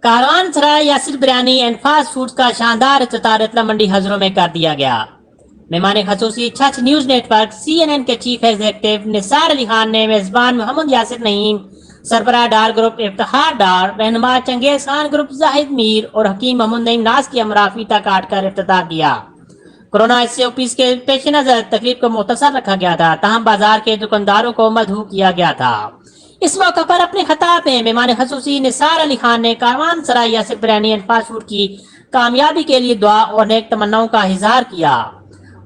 कारवानसराय Yasir biryani and fast food का शानदार इफ्तितार रतला मंडी हजरों में कर दिया गया। मेहमान खसूसी छछ न्यूज नेटवर्क CNN के चीफ एग्जीक्यूटिव निसार अली खान ने मेजबान मोहम्मद यासिर नईम, सरबराह डार ग्रुप इफ्तिखार डार, रहनुमा Genghis Khan group Zahid Mir और हकीम मोहम्मद नईम नाज की अमराफीता काट कर इफ्तिताह किया। कोरोना SOPs के पेश नजर तकरीब को मुख्तसर रखा गया था, तहम बाजार के दुकानदारों को मदहू किया गया था। इस मौके पर अपने खिताब में मेहमान खसूसी निसार अली खान ने Karwansaray Yasir biryani and fast food की कामयाबी के लिए दुआ और नेक तमन्नाओं का इजहार किया।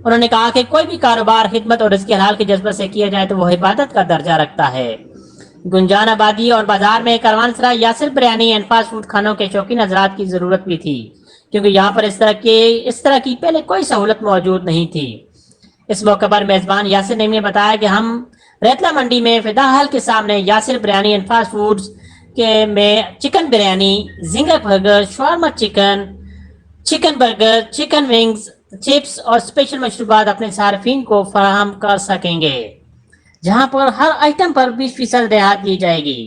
उन्होंने कहा कि कोई भी कारोबार खिदमत और रिज़्क़ हलाल के जज्बे से किया जाए तो वह इबादत का दर्जा रखता है। गुंजान आबादी और बाजार में Karwansaray Yasir biryani and fast food खानों के शौकीन हजरात की जरूरत भी थी, क्योंकि यहाँ पर इस तरह की पहले कोई सहूलत मौजूद नहीं थी। इस मौके पर मेजबान यासिर नईम ने बताया कि हम रतला मंडी में फिदाहल के सामने Yasir biryani and fast foods के में chicken biryani, zinger burger, shawarma chicken, chicken burger, chicken wings, chips और स्पेशल मशरूबात अपने सार्फिन को फराहम कर सकेंगे, जहां पर हर आइटम पर 20% रियायत दी जाएगी।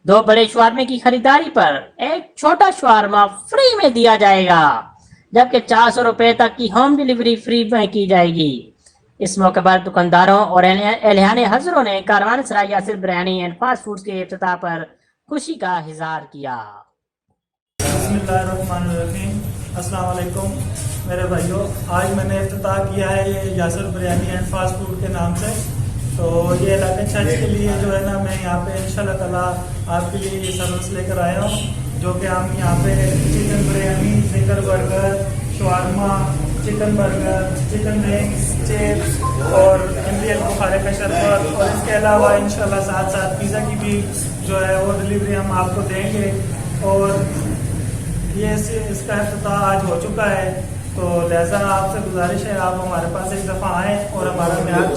2 बड़े शवारमे की खरीदारी पर एक छोटा शवारमा फ्री में दिया जाएगा, जबकि 400 रुपए तक की होम डिलीवरी फ्री में की जाएगी। इस मौके पर दुकानदारों और एहलियान हजरों ने Karwansaray Yasir biryani and fast food के इफ्तिताह पर खुशी का इजहार किया। बिस्मिल्लाहिर्रहमानिर्रहीम। अस्सलाम वालेकुम मेरे भाइयों, आज मैंने इफ्तिताह किया है ये Yasir biryani and fast food के नाम से। तो ये इलाके छठ के लिए जो है ना, मैं यहाँ पे इंशाल्लाह ताला आपके लिए ये सर्विस लेकर आया हूँ, जो कि हम यहाँ पे chicken biryani, zinger burger, shawarma, chicken burger, chicken wings, chips और MBL बुखारे का शरबत और इसके अलावा इंशाल्लाह साथ साथ पिज़्ज़ा की भी जो है वो डिलीवरी हम आपको देंगे। और ये इसका इफ्तिताह आज हो चुका है, तो लिहाजा आपसे गुजारिश है आप हमारे पास एक दफ़ा आएँ और हमारा म्यार